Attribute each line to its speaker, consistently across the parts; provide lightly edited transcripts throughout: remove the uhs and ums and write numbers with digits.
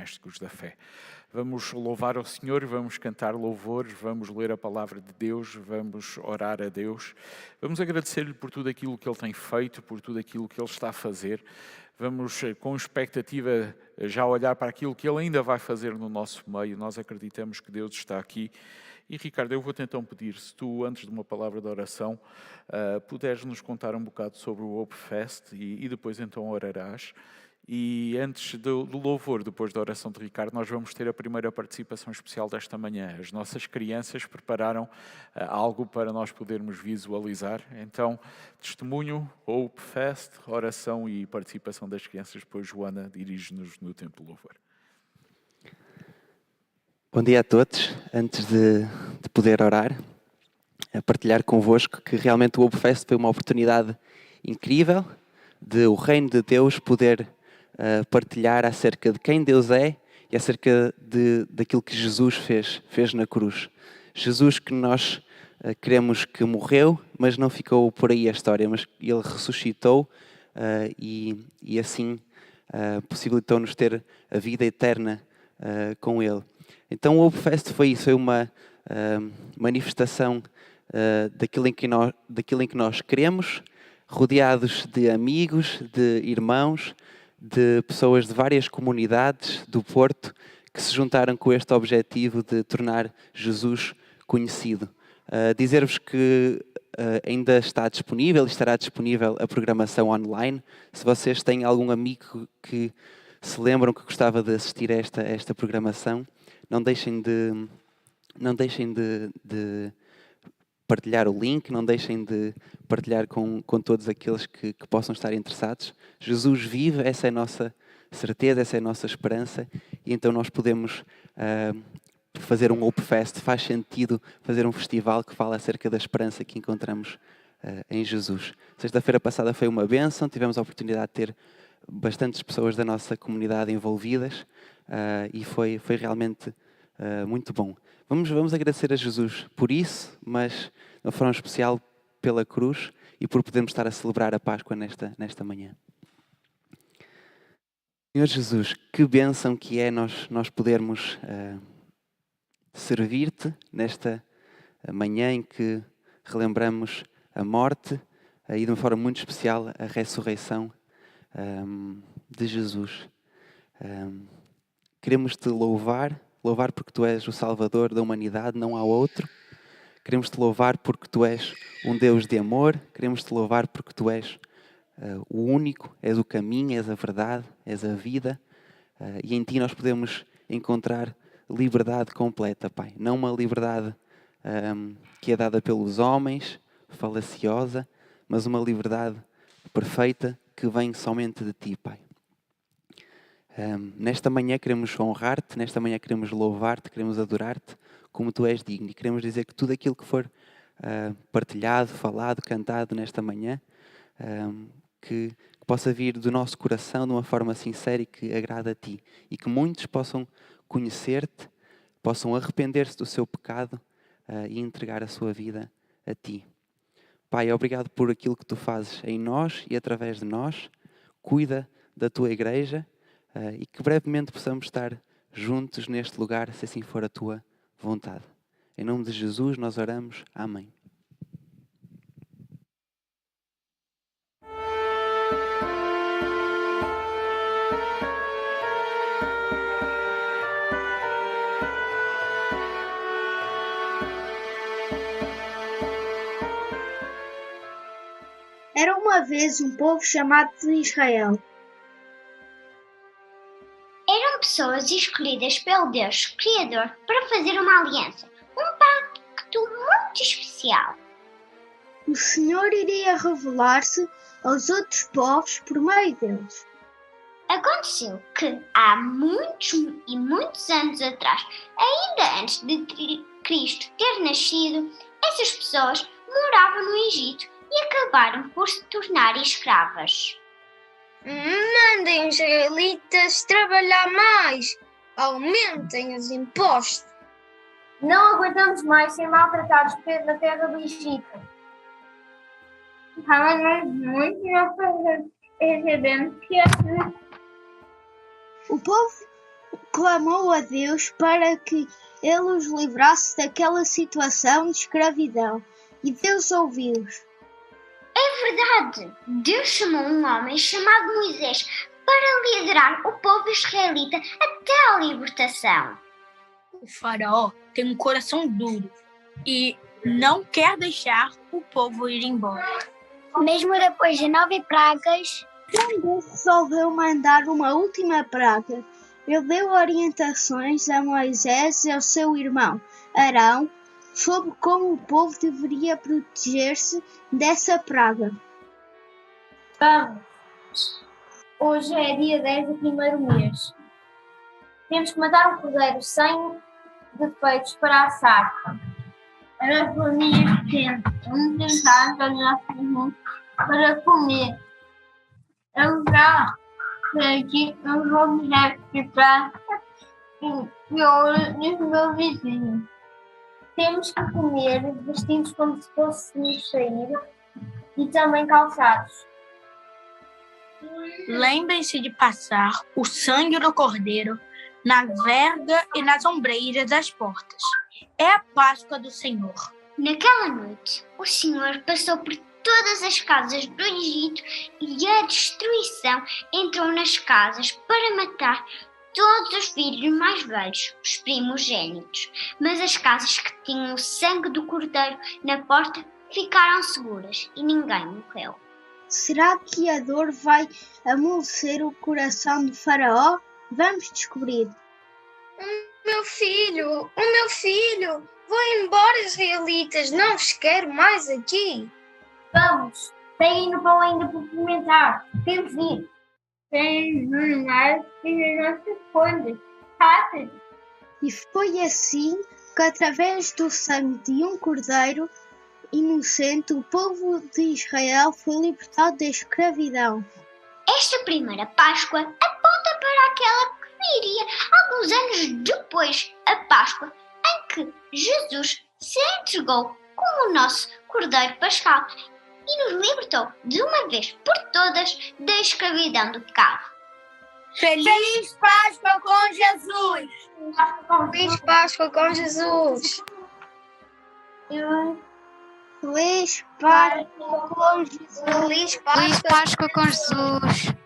Speaker 1: domésticos da fé. Vamos louvar ao Senhor, vamos cantar louvores, vamos ler a palavra de Deus, vamos orar a Deus. Vamos agradecer-lhe por tudo aquilo que Ele tem feito, por tudo aquilo que Ele está a fazer. Vamos com expectativa já olhar para aquilo que Ele ainda vai fazer no nosso meio. Nós acreditamos que Deus está aqui. E Ricardo, eu vou-te então pedir, se tu, antes de uma palavra de oração, puderes nos contar um bocado sobre o Hope Fest e depois então orarás. E antes do louvor, depois da oração de Ricardo, nós vamos ter a primeira participação especial desta manhã. As nossas crianças prepararam algo para nós podermos visualizar. Então, testemunho, Hope Fest, oração e participação das crianças. Depois Joana dirige-nos no tempo do louvor.
Speaker 2: Bom dia a todos. Antes de poder orar, a partilhar convosco que realmente o Hope Fest foi uma oportunidade incrível de o reino de Deus poder partilhar acerca de quem Deus é e acerca daquilo que Jesus fez na cruz. Jesus que nós queremos que morreu, mas não ficou por aí a história, mas Ele ressuscitou e assim possibilitou-nos ter a vida eterna com Ele. Então o Hope Fest foi isso, foi uma manifestação daquilo em que nós queremos, rodeados de amigos, de irmãos, de pessoas de várias comunidades do Porto que se juntaram com este objetivo de tornar Jesus conhecido. Dizer-vos que ainda está disponível, estará disponível a programação online. Se vocês têm algum amigo que se lembram que gostava de assistir a esta programação, não deixem de partilhar o link, não deixem de partilhar com todos aqueles que possam estar interessados. Jesus vive, essa é a nossa certeza, essa é a nossa esperança, e então nós podemos fazer um Hope Fest. Faz sentido fazer um festival que fala acerca da esperança que encontramos em Jesus. Sexta-feira passada foi uma bênção, tivemos a oportunidade de ter bastantes pessoas da nossa comunidade envolvidas e foi realmente muito bom. Vamos agradecer a Jesus por isso, mas de uma forma especial pela cruz e por podermos estar a celebrar a Páscoa nesta manhã. Senhor Jesus, que bênção que é nós podermos servir-te nesta manhã em que relembramos a morte e de uma forma muito especial a ressurreição de Jesus. Queremos te louvar porque tu és o Salvador da humanidade, não há outro. Queremos te louvar porque tu és um Deus de amor. Queremos te louvar porque tu és o único, és o caminho, és a verdade, és a vida. E em ti nós podemos encontrar liberdade completa, Pai. Não uma liberdade que é dada pelos homens, falaciosa, mas uma liberdade perfeita que vem somente de ti, Pai. Nesta manhã queremos honrar-te, nesta manhã queremos louvar-te, queremos adorar-te como tu és digno e queremos dizer que tudo aquilo que for partilhado, falado, cantado nesta manhã, que possa vir do nosso coração de uma forma sincera e que agrada a ti e que muitos possam conhecer-te, possam arrepender-se do seu pecado e entregar a sua vida a ti. Pai, obrigado por aquilo que tu fazes em nós e através de nós. Cuida da tua igreja e que brevemente possamos estar juntos neste lugar, se assim for a tua vontade. Em nome de Jesus nós oramos. Amém.
Speaker 3: Era uma vez um povo chamado Israel.
Speaker 4: Eram pessoas escolhidas pelo Deus Criador para fazer uma aliança, um pacto muito especial.
Speaker 3: O Senhor iria revelar-se aos outros povos por meio deles.
Speaker 4: Aconteceu que há muitos e muitos anos atrás, ainda antes de Cristo ter nascido, essas pessoas moravam no Egito e acabaram por se tornar escravas.
Speaker 5: Mandem os israelitas trabalhar mais, aumentem os impostos.
Speaker 6: Não aguentamos mais ser maltratados na terra do Egito. Estávamos muito recebendo que
Speaker 3: O povo clamou a Deus para que ele os livrasse daquela situação de escravidão, e Deus ouviu-os.
Speaker 4: É verdade! Deus chamou um homem chamado Moisés para liderar o povo israelita até a libertação.
Speaker 7: O faraó tem um coração duro e não quer deixar o povo ir embora.
Speaker 5: Mesmo depois de 9 pragas,
Speaker 3: Deus resolveu mandar uma última praga. Ele deu orientações a Moisés e ao seu irmão Arão sobre como o povo deveria proteger-se dessa praga.
Speaker 6: Vamos! Hoje é dia 10 do primeiro mês. Temos que matar um cordeiro sem defeitos para assar. As famílias quentes, vamos sentar aos nossos irmãos para comer. Eu já sei que os objetos de prata e ouro dos meus vizinhos. Temos que comer vestidos como se fôssemos sair e também calçados.
Speaker 7: Lembrem-se de passar o sangue do cordeiro na verga e nas ombreiras das portas. É a Páscoa do Senhor.
Speaker 4: Naquela noite, o Senhor passou por todas as casas do Egito e a destruição entrou nas casas para matar todos os filhos mais velhos, os primogênitos. Mas as casas que tinham o sangue do cordeiro na porta ficaram seguras e ninguém morreu.
Speaker 3: Será que a dor vai amolecer o coração do faraó? Vamos descobrir.
Speaker 5: meu filho, vou embora, israelitas, não vos quero mais aqui.
Speaker 6: Vamos! Tem no pão ainda para experimentar. Temos de ir. Tem jornais e as nossas coisas. Rápido!
Speaker 3: E foi assim que, através do sangue de um cordeiro inocente, o povo de Israel foi libertado da escravidão.
Speaker 4: Esta primeira Páscoa aponta para aquela que viria alguns anos depois, a Páscoa em que Jesus se entregou como o nosso Cordeiro Pascal e nos libertou de uma vez por todas da escravidão do pecado.
Speaker 7: Feliz Páscoa com Jesus!
Speaker 5: Feliz Páscoa com Jesus!
Speaker 3: Feliz Páscoa com Jesus!
Speaker 5: Feliz
Speaker 8: Feliz Páscoa com Jesus!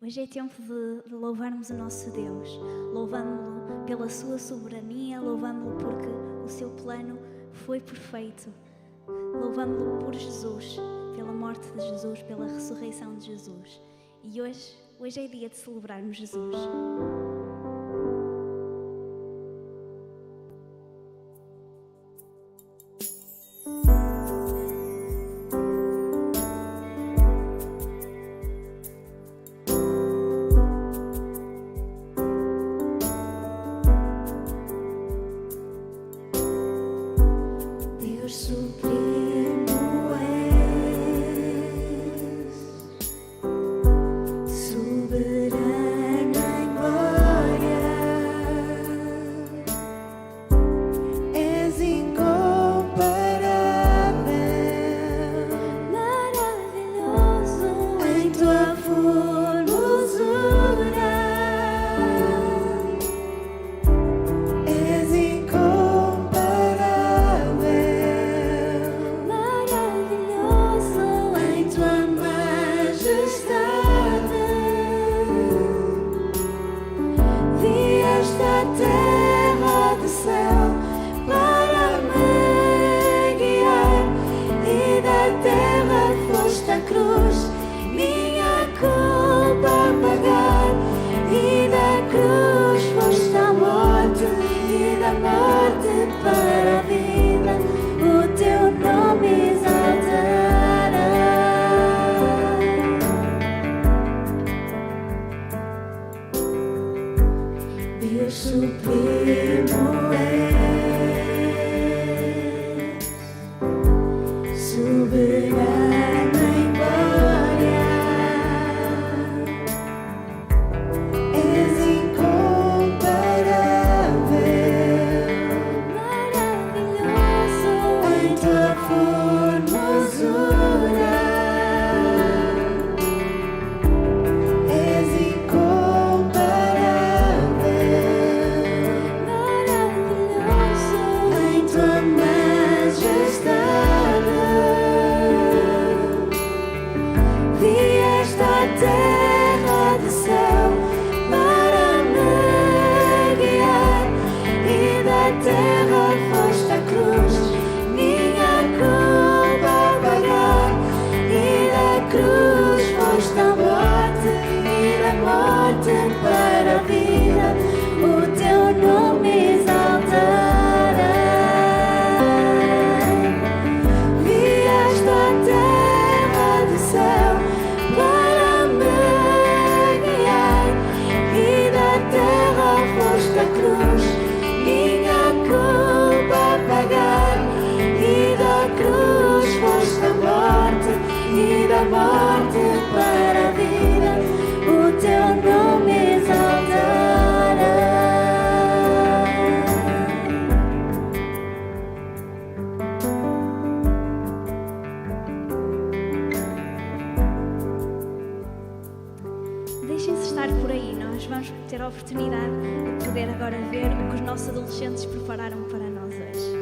Speaker 9: Hoje é tempo de louvarmos o nosso Deus, louvando-lo pela sua soberania, louvando-lo porque o seu plano foi perfeito, louvando-lo por Jesus, pela morte de Jesus, pela ressurreição de Jesus. E hoje é dia de celebrarmos Jesus.
Speaker 10: Deus supremo é.
Speaker 9: terra foste a cruz, minha culpa pagar, e da cruz foste a morte, e da morte para a vida, o teu nome exaltarei. Vieste à terra do céu para me guiar, e da terra foste a cruz, minha culpa pagar, e da cruz foste a morte, e da morte para a vida, o teu nome exaltarei. Deixem-se estar por aí, nós vamos ter a oportunidade de poder agora ver o que os nossos adolescentes prepararam para nós hoje.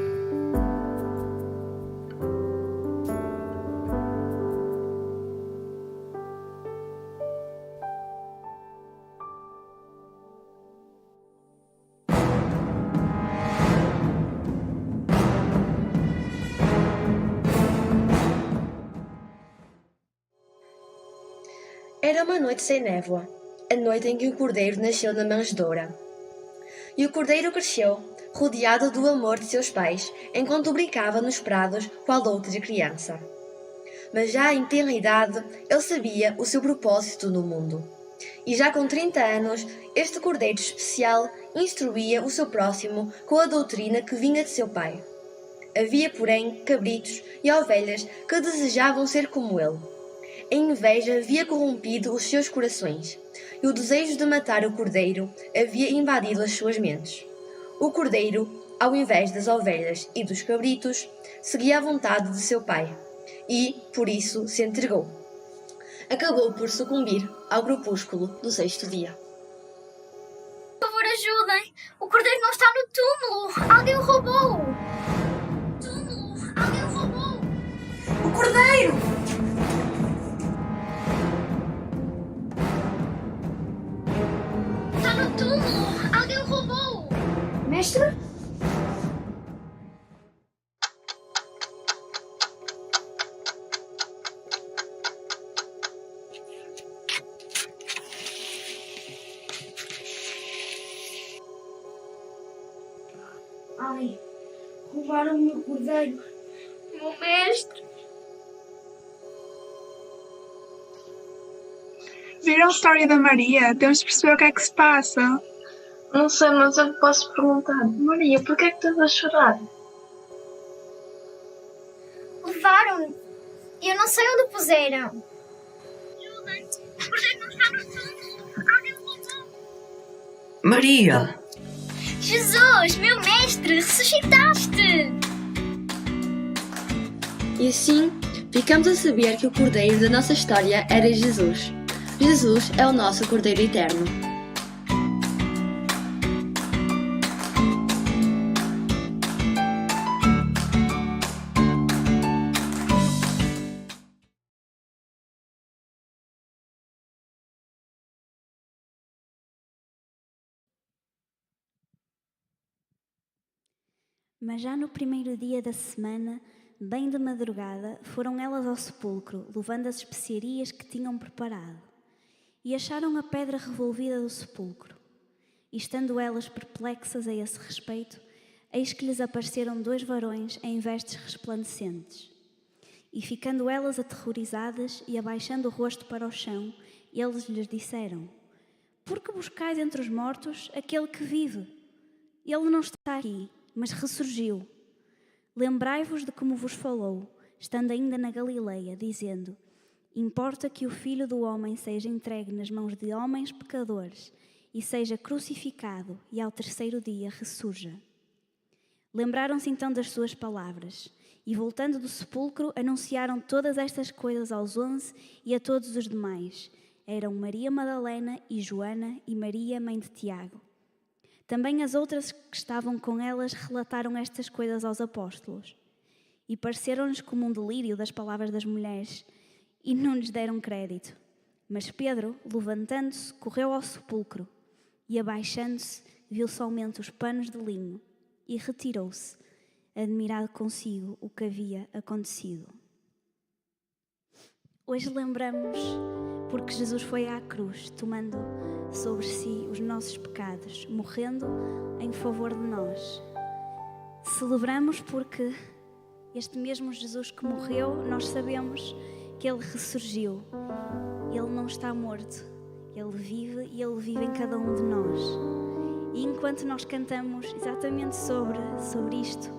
Speaker 10: Era uma noite sem névoa, a noite em que o cordeiro nasceu na manjedoura. E o cordeiro cresceu, rodeado do amor de seus pais, enquanto brincava nos prados qual outra criança. Mas já em tenra idade, ele sabia o seu propósito no mundo. E já com 30 anos, este cordeiro especial instruía o seu próximo com a doutrina que vinha de seu pai. Havia, porém, cabritos e ovelhas que desejavam ser como ele. A inveja havia corrompido os seus corações, e o desejo de matar o cordeiro havia invadido as suas mentes. O cordeiro, ao invés das ovelhas e dos cabritos, seguia a vontade de seu pai, e, por isso, se entregou. Acabou por sucumbir ao crepúsculo do 6º dia.
Speaker 5: Por favor, ajudem! O cordeiro não está no túmulo! Alguém o roubou! Túmulo! Alguém o roubou!
Speaker 10: O cordeiro!
Speaker 5: Está no túmulo! Alguém o roubou!
Speaker 3: Mestre?
Speaker 5: Ai, roubaram o meu cordeiro. Meu mestre.
Speaker 11: Viram a história da Maria? Temos de perceber o que é que se passa.
Speaker 12: Não sei, mas eu posso perguntar. Maria, porquê é que estás a chorar?
Speaker 5: Levaram-no. Eu não sei onde puseram. Ajudem. O cordeiro não está no túmulo. Alguém o roubou.
Speaker 13: Maria!
Speaker 5: Jesus, meu mestre, ressuscitaste!
Speaker 10: E assim, ficamos a saber que o cordeiro da nossa história era Jesus. Jesus é o nosso cordeiro eterno.
Speaker 9: Mas já no primeiro dia da semana, bem de madrugada, foram elas ao sepulcro, levando as especiarias que tinham preparado. E acharam a pedra revolvida do sepulcro. E estando elas perplexas a esse respeito, eis que lhes apareceram 2 varões em vestes resplandecentes. E ficando elas aterrorizadas e abaixando o rosto para o chão, eles lhes disseram: Por que buscais entre os mortos aquele que vive? Ele não está aqui, mas ressurgiu. Lembrai-vos de como vos falou, estando ainda na Galileia, dizendo: Importa que o Filho do Homem seja entregue nas mãos de homens pecadores e seja crucificado e ao 3º dia ressurja. Lembraram-se então das suas palavras e, voltando do sepulcro, anunciaram todas estas coisas aos 11 e a todos os demais. Eram Maria Madalena e Joana e Maria, mãe de Tiago. Também as outras que estavam com elas relataram estas coisas aos apóstolos. E pareceram-lhes como um delírio das palavras das mulheres, e não lhes deram crédito. Mas Pedro, levantando-se, correu ao sepulcro, e abaixando-se, viu somente os panos de linho, e retirou-se, admirado consigo o que havia acontecido. Hoje lembramos porque Jesus foi à cruz, tomando sobre si os nossos pecados, morrendo em favor de nós. Celebramos porque este mesmo Jesus que morreu, nós sabemos que Ele ressurgiu. Ele não está morto, Ele vive e Ele vive em cada um de nós. E enquanto nós cantamos exatamente sobre isto,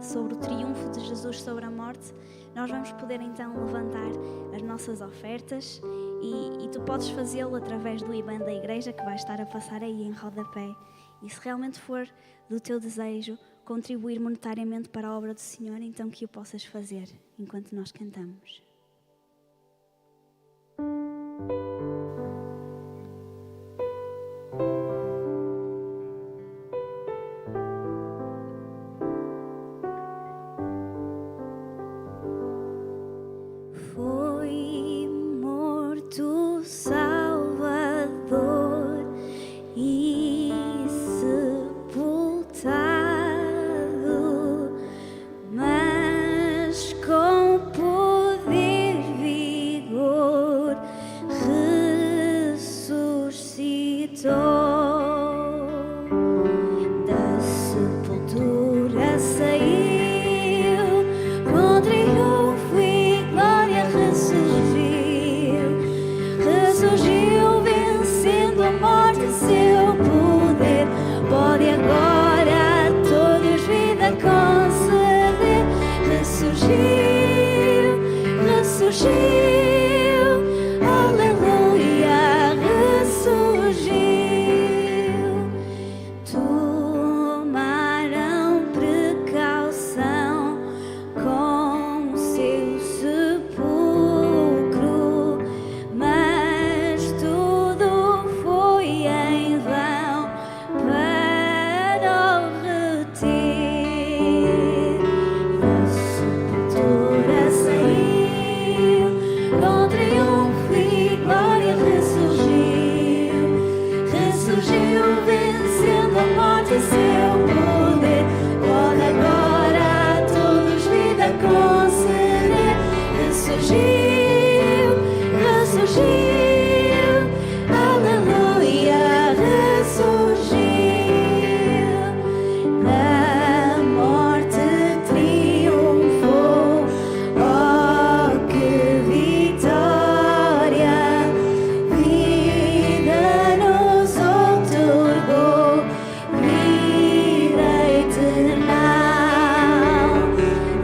Speaker 9: sobre o triunfo de Jesus sobre a morte, nós vamos poder então levantar as nossas ofertas e tu podes fazê-lo através do IBAN da igreja que vai estar a passar aí em rodapé. E se realmente for do teu desejo contribuir monetariamente para a obra do Senhor, então que o possas fazer enquanto nós cantamos. Foi morto Salvador e sepultado, mas com poder e vigor ressuscitou. Da sepultura saiu, com triunfo e glória ressurgiu, vencendo a morte e seu poder. Pode agora a todos vida conceder. Ressurgiu, aleluia, ressurgiu. Tomaram precaução com o seu sepulcro, mas tudo foi em vão para o reter. Da sepultura saiu, com triunfo e glória ressurgiu, vencendo a morte e seu poder. Pode agora a todos vida conceder. Ressurgiu, aleluia, ressurgiu. Da morte triunfou, oh que vitória! Vida nos outorgou, vida eterna.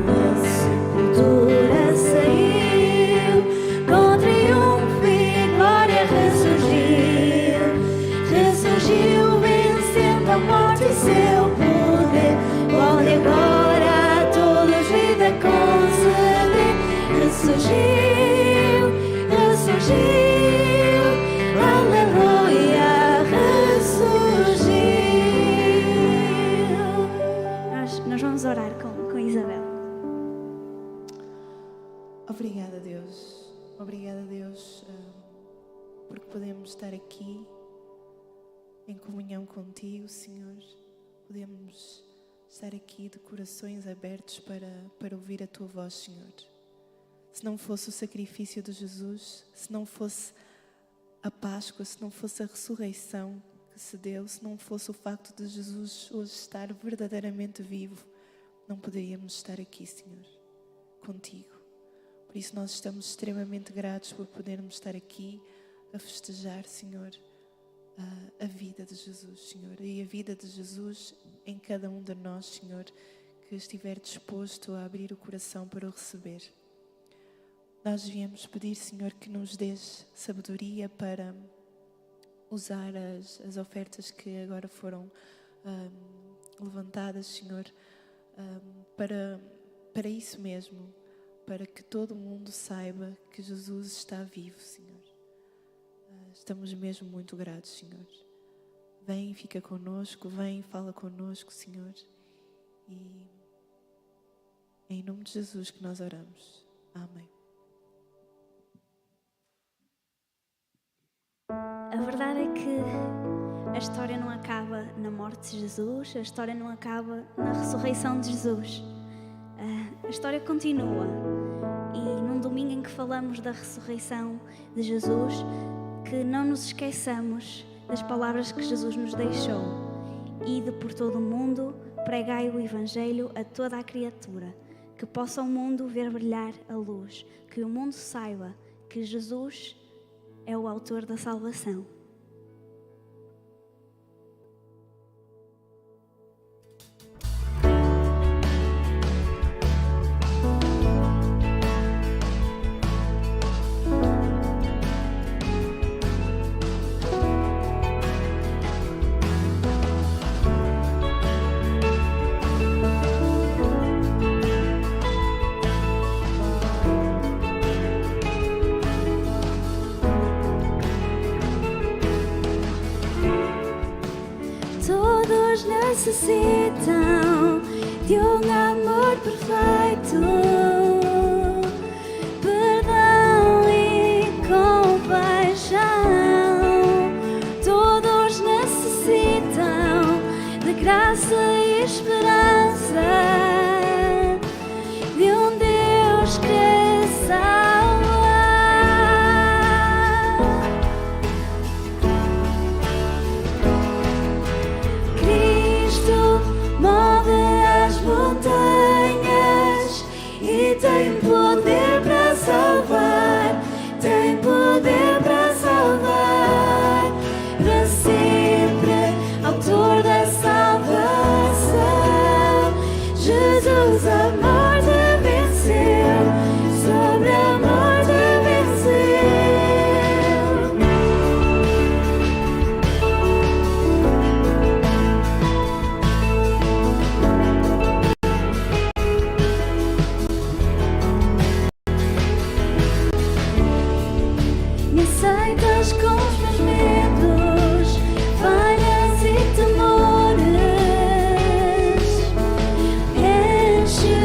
Speaker 9: Da sepultura saiu, com triunfo e glória ressurgiu, vencendo a morte e seu poder. Pode agora a todos vida conceder. Ressurgiu, aleluia, ressurgiu. Nós vamos orar com Isabel.
Speaker 14: Obrigada, Deus. Obrigada, Deus, porque podemos estar aqui em comunhão contigo, Senhor. Podemos estar aqui de corações abertos para ouvir a tua voz, Senhor. Se não fosse o sacrifício de Jesus, se não fosse a Páscoa, se não fosse a ressurreição que se deu, se não fosse o facto de Jesus hoje estar verdadeiramente vivo, não poderíamos estar aqui, Senhor, contigo. Por isso nós estamos extremamente gratos por podermos estar aqui a festejar, Senhor, a vida de Jesus, Senhor. E a vida de Jesus em cada um de nós, Senhor, que estiver disposto a abrir o coração para o receber. Nós viemos pedir, Senhor, que nos dês sabedoria para usar as ofertas que agora foram levantadas, Senhor, para isso mesmo, para que todo mundo saiba que Jesus está vivo, Senhor. Estamos mesmo muito gratos, Senhor. Vem, fica conosco, vem, fala conosco, Senhor. E é em nome de Jesus que nós oramos. Amém.
Speaker 9: A verdade é que história não acaba na morte de Jesus, a história não acaba na ressurreição de Jesus. A história continua. E num domingo em que falamos da ressurreição de Jesus, que não nos esqueçamos das palavras que Jesus nos deixou. Ide por todo o mundo, pregai o Evangelho a toda a criatura, que possa o mundo ver brilhar a luz, que o mundo saiba que Jesus é o autor da salvação. Todos necessitam de um amor perfeito, perdão e compaixão. Todos necessitam de graça e esperança, de um Deus que salva. Move as montanhas e tem poder para salvar, tem poder para salvar, para sempre, autor da salvação. Jesus, a morte venceu, sobre a morte venceu. Me aceitas com os meus medos, falhas e temores. Enche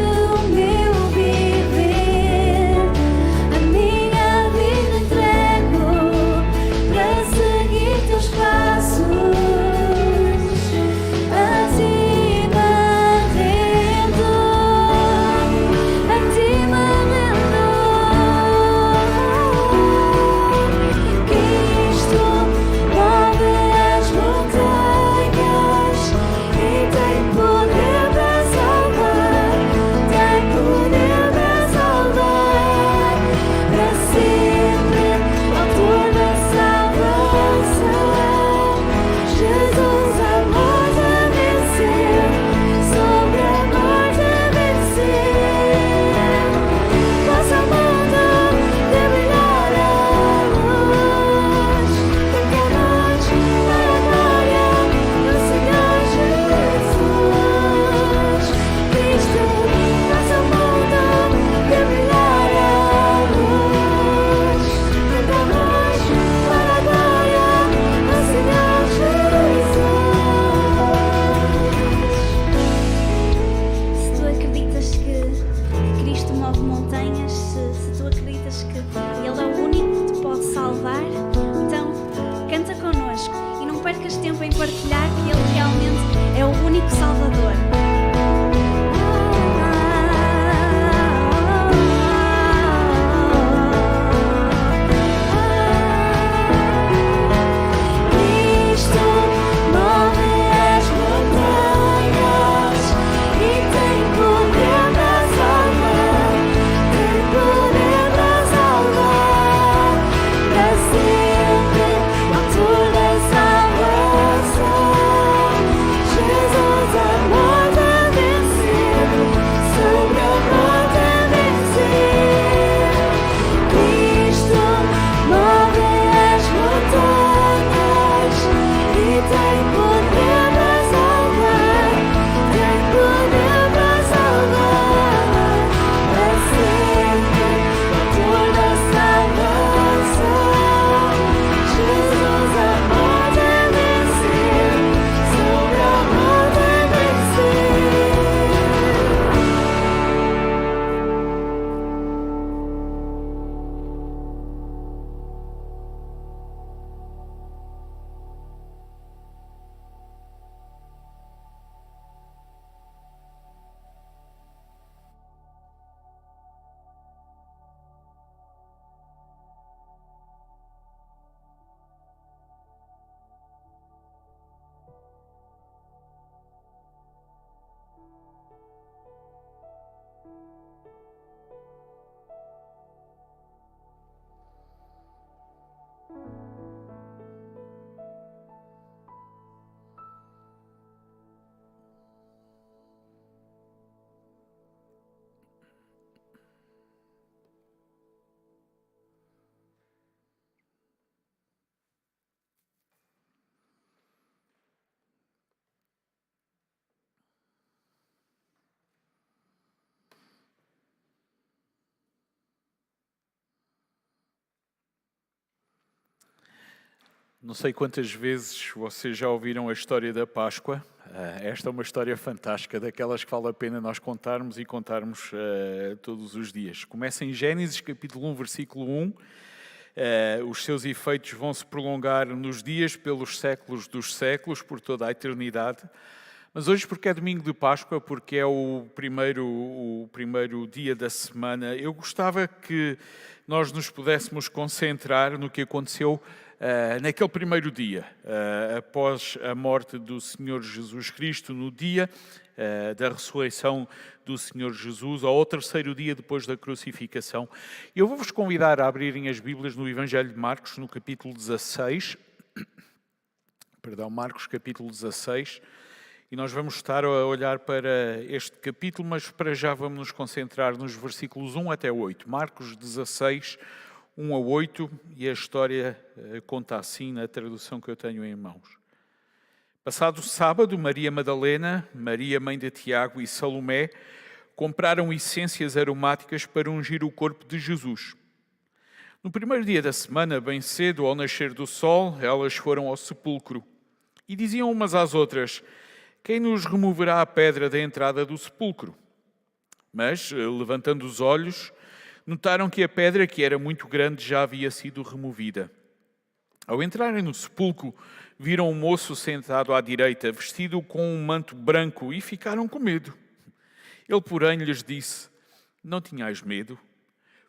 Speaker 1: Não sei quantas vezes vocês já ouviram a história da Páscoa. Esta é uma história fantástica, daquelas que vale a pena nós contarmos e contarmos todos os dias. Começa em Gênesis, capítulo 1, versículo 1. Os seus efeitos vão se prolongar nos dias pelos séculos dos séculos, por toda a eternidade. Mas hoje, porque é domingo de Páscoa, porque é o primeiro dia da semana, eu gostava que nós nos pudéssemos concentrar no que aconteceu naquele primeiro dia, após a morte do Senhor Jesus Cristo, no dia da ressurreição do Senhor Jesus, ou ao terceiro dia depois da crucificação. Eu vou-vos convidar a abrirem as Bíblias no Evangelho de Marcos, no capítulo 16. Marcos, capítulo 16. E nós vamos estar a olhar para este capítulo, mas para já vamos nos concentrar nos versículos 1 até 8. Marcos 16, 1 a 8, e a história conta assim na tradução que eu tenho em mãos. Passado o sábado, Maria Madalena, Maria mãe de Tiago e Salomé compraram essências aromáticas para ungir o corpo de Jesus. No primeiro dia da semana, bem cedo, ao nascer do sol, elas foram ao sepulcro e diziam umas às outras: quem nos removerá a pedra da entrada do sepulcro? Mas, levantando os olhos, notaram que a pedra, que era muito grande, já havia sido removida. Ao entrarem no sepulcro, viram um moço sentado à direita, vestido com um manto branco, e ficaram com medo. Ele, porém, lhes disse: não tenhais medo.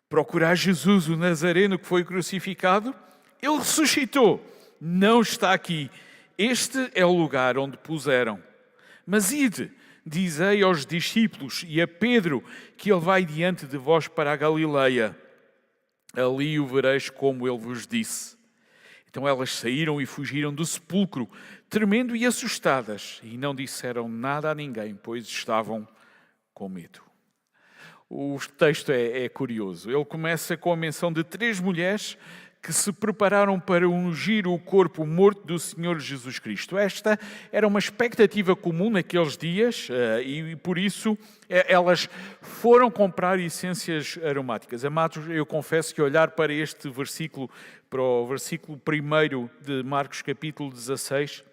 Speaker 1: Procurai Jesus, o Nazareno, que foi crucificado. Ele ressuscitou. Não está aqui. Este é o lugar onde puseram. Mas ide, dizei aos discípulos e a Pedro que ele vai diante de vós para a Galileia. Ali o vereis como ele vos disse. Então elas saíram e fugiram do sepulcro, tremendo e assustadas, e não disseram nada a ninguém, pois estavam com medo. O texto é curioso. Ele começa com a menção de 3 mulheres que se prepararam para ungir o corpo morto do Senhor Jesus Cristo. Esta era uma expectativa comum naqueles dias e por isso elas foram comprar essências aromáticas. Amados, eu confesso que olhar para este versículo, para o versículo 1 de Marcos capítulo 16,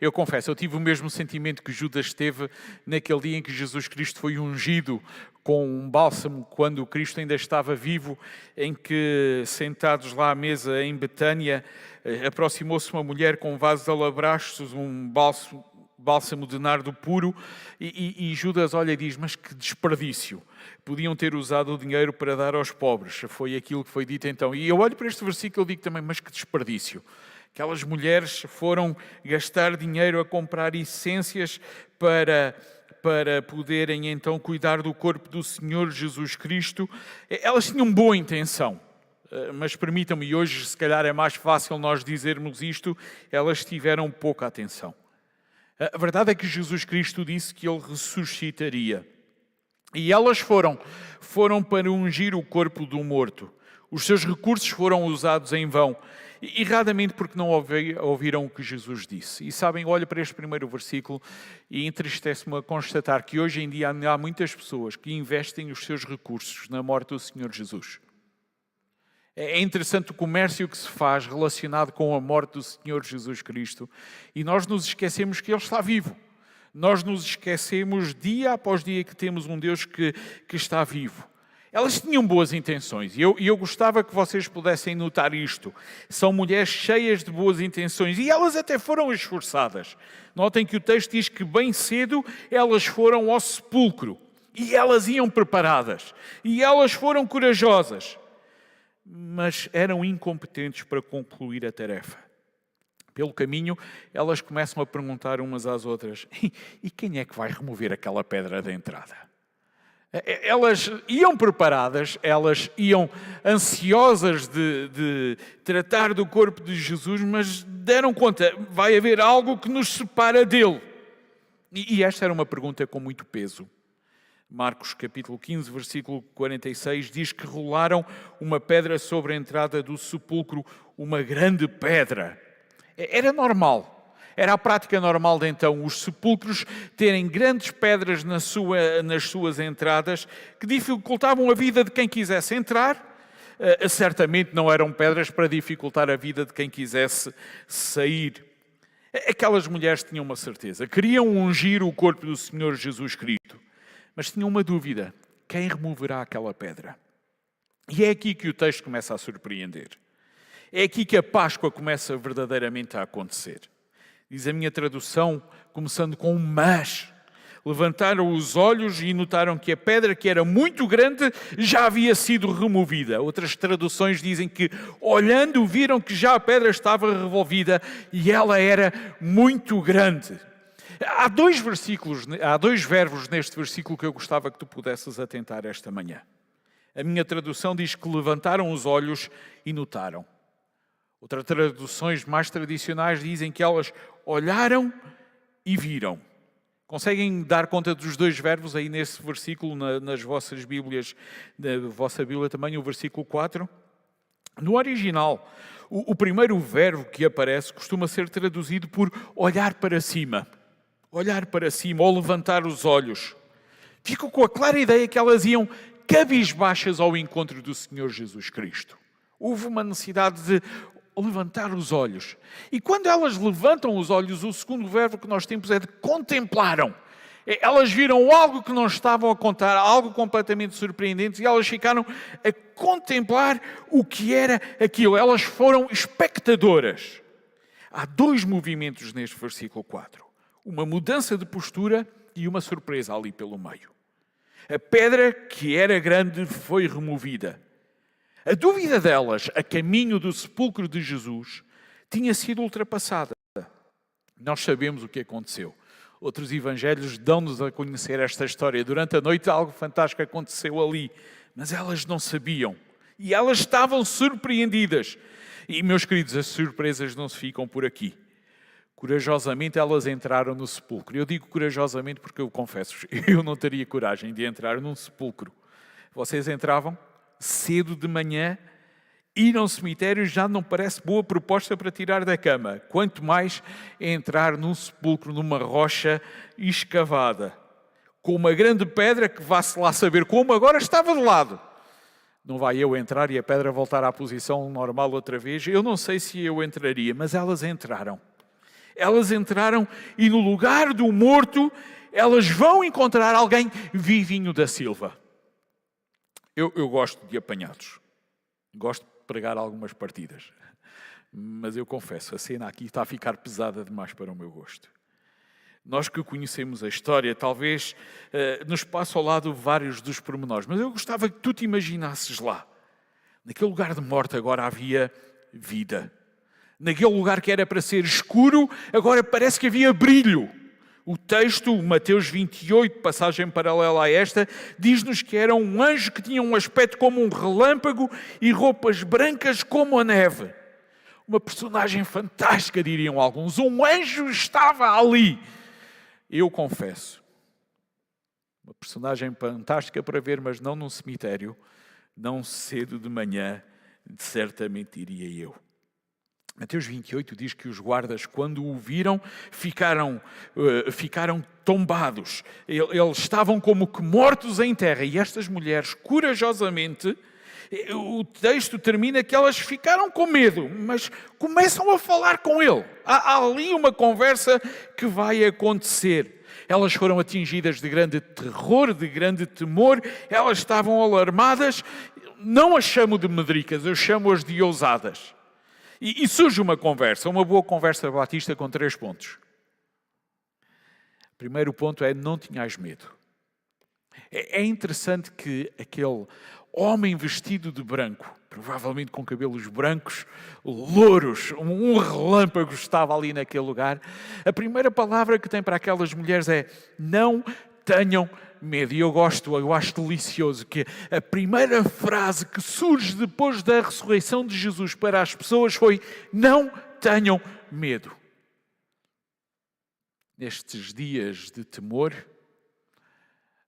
Speaker 1: eu confesso, eu tive o mesmo sentimento que Judas teve naquele dia em que Jesus Cristo foi ungido com um bálsamo, quando Cristo ainda estava vivo, em que, sentados lá à mesa em Betânia, aproximou-se uma mulher com um vaso de alabastros, um bálsamo de nardo puro, e Judas olha e diz: mas que desperdício, podiam ter usado o dinheiro para dar aos pobres. Foi aquilo que foi dito então. E eu olho para este versículo e digo também: mas que desperdício. Aquelas mulheres foram gastar dinheiro a comprar essências para poderem então cuidar do corpo do Senhor Jesus Cristo. Elas tinham boa intenção, mas permitam-me, hoje se calhar é mais fácil nós dizermos isto, elas tiveram pouca atenção. A verdade é que Jesus Cristo disse que Ele ressuscitaria. E elas foram para ungir o corpo do morto. Os seus recursos foram usados em vão. Erradamente porque não ouviram o que Jesus disse. E sabem, olho para este primeiro versículo e entristece-me a constatar que hoje em dia há muitas pessoas que investem os seus recursos na morte do Senhor Jesus. É interessante o comércio que se faz relacionado com a morte do Senhor Jesus Cristo e nós nos esquecemos que Ele está vivo. Nós nos esquecemos dia após dia que temos um Deus que está vivo. Elas tinham boas intenções e eu gostava que vocês pudessem notar isto. São mulheres cheias de boas intenções e elas até foram esforçadas. Notem que o texto diz que bem cedo elas foram ao sepulcro e elas iam preparadas e elas foram corajosas, mas eram incompetentes para concluir a tarefa. Pelo caminho, elas começam a perguntar umas às outras: e quem é que vai remover aquela pedra da entrada? Elas iam preparadas, elas iam ansiosas de tratar do corpo de Jesus, mas deram conta, vai haver algo que nos separa dele. E esta era uma pergunta com muito peso. Marcos capítulo 15, versículo 46, diz que rolaram uma pedra sobre a entrada do sepulcro, uma grande pedra. Era normal. Era a prática normal de então os sepulcros terem grandes pedras nas suas entradas que dificultavam a vida de quem quisesse entrar, Certamente não eram pedras para dificultar a vida de quem quisesse sair. Aquelas mulheres tinham uma certeza. Queriam ungir o corpo do Senhor Jesus Cristo. Mas tinham uma dúvida. Quem removerá aquela pedra? E é aqui que o texto começa a surpreender. É aqui que a Páscoa começa verdadeiramente a acontecer. Diz a minha tradução, começando com um mas. Levantaram os olhos e notaram que a pedra, que era muito grande, já havia sido removida. Outras traduções dizem que, olhando, viram que já a pedra estava revolvida e ela era muito grande. Há dois verbos neste versículo que eu gostava que tu pudesses atentar esta manhã. A minha tradução diz que levantaram os olhos e notaram. Outras traduções mais tradicionais dizem que elas olharam e viram. Conseguem dar conta dos dois verbos aí nesse versículo, nas vossas Bíblias, na vossa Bíblia também, o versículo 4? No original, o primeiro verbo que aparece costuma ser traduzido por olhar para cima. Olhar para cima ou levantar os olhos. Fico com a clara ideia que elas iam cabisbaixas ao encontro do Senhor Jesus Cristo. Houve uma necessidade de levantar os olhos. E quando elas levantam os olhos, o segundo verbo que nós temos é de contemplaram. Elas viram algo que não estavam a contar, algo completamente surpreendente, e elas ficaram a contemplar o que era aquilo. Elas foram espectadoras. Há dois movimentos neste versículo 4. Uma mudança de postura e uma surpresa ali pelo meio. A pedra, que era grande, foi removida. A dúvida delas, a caminho do sepulcro de Jesus, tinha sido ultrapassada. Nós sabemos o que aconteceu. Outros evangelhos dão-nos a conhecer esta história. Durante a noite algo fantástico aconteceu ali, mas elas não sabiam. E elas estavam surpreendidas. E, meus queridos, as surpresas não se ficam por aqui. Corajosamente elas entraram no sepulcro. Eu digo corajosamente porque eu confesso, eu não teria coragem de entrar num sepulcro. Vocês entravam? Cedo de manhã, ir a um cemitério já não parece boa proposta para tirar da cama. Quanto mais entrar num sepulcro, numa rocha escavada, com uma grande pedra que vá-se lá saber como, agora estava de lado. Não vai eu entrar e a pedra voltar à posição normal outra vez? Eu não sei se eu entraria, mas elas entraram. Elas entraram e no lugar do morto, elas vão encontrar alguém vivinho da Silva. Eu gosto de apanhados. Gosto de pregar algumas partidas. Mas eu confesso, a cena aqui está a ficar pesada demais para o meu gosto. Nós que conhecemos a história, talvez nos passe ao lado vários dos pormenores. Mas eu gostava que tu te imaginasses lá. Naquele lugar de morte agora havia vida. Naquele lugar que era para ser escuro, agora parece que havia brilho. O texto, Mateus 28, passagem paralela a esta, diz-nos que era um anjo que tinha um aspecto como um relâmpago e roupas brancas como a neve. Uma personagem fantástica, diriam alguns. Um anjo estava ali. Eu confesso, uma personagem fantástica para ver, mas não num cemitério, não cedo de manhã, certamente iria eu. Mateus 28 diz que os guardas, quando o viram, ficaram tombados. Eles estavam como que mortos em terra. E estas mulheres, corajosamente, o texto termina que elas ficaram com medo, mas começam a falar com ele. Há ali uma conversa que vai acontecer. Elas foram atingidas de grande terror, de grande temor. Elas estavam alarmadas. Não as chamo de medricas, eu chamo-as de ousadas. E surge uma conversa, uma boa conversa batista com 3 pontos. O primeiro ponto é: não tenhais medo. É interessante que aquele homem vestido de branco, provavelmente com cabelos brancos, louros, um relâmpago estava ali naquele lugar. A primeira palavra que tem para aquelas mulheres é: não tenham medo. E eu acho delicioso que a primeira frase que surge depois da ressurreição de Jesus para as pessoas foi: não tenham medo. Nestes dias de temor,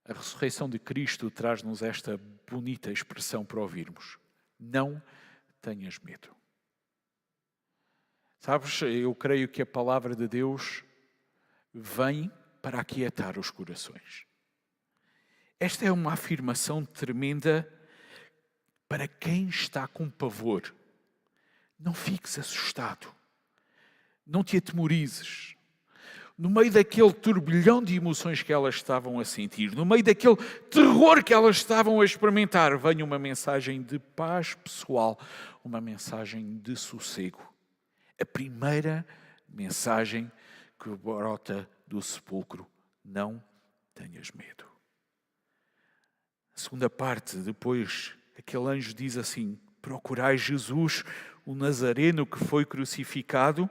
Speaker 1: a ressurreição de Cristo traz-nos esta bonita expressão para ouvirmos: não tenhas medo. Sabes, eu creio que a palavra de Deus vem para aquietar os corações. Esta é uma afirmação tremenda para quem está com pavor, não fiques assustado. Não te atemorizes. No meio daquele turbilhão de emoções que elas estavam a sentir, no meio daquele terror que elas estavam a experimentar, vem uma mensagem de paz pessoal, uma mensagem de sossego. A primeira mensagem que brota do sepulcro: não tenhas medo. A segunda parte, depois, aquele anjo diz assim: procurai Jesus, o Nazareno que foi crucificado.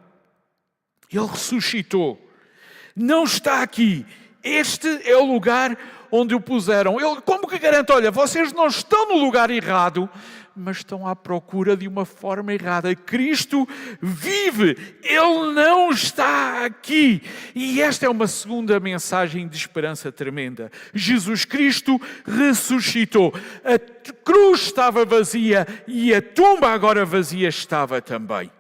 Speaker 1: Ele ressuscitou. Não está aqui. Este é o lugar onde o puseram. Ele como que garante? Olha, vocês não estão no lugar errado, mas estão à procura de uma forma errada. Cristo vive. Ele não está aqui. E esta é uma segunda mensagem de esperança tremenda. Jesus Cristo ressuscitou. A cruz estava vazia e a tumba agora vazia estava também.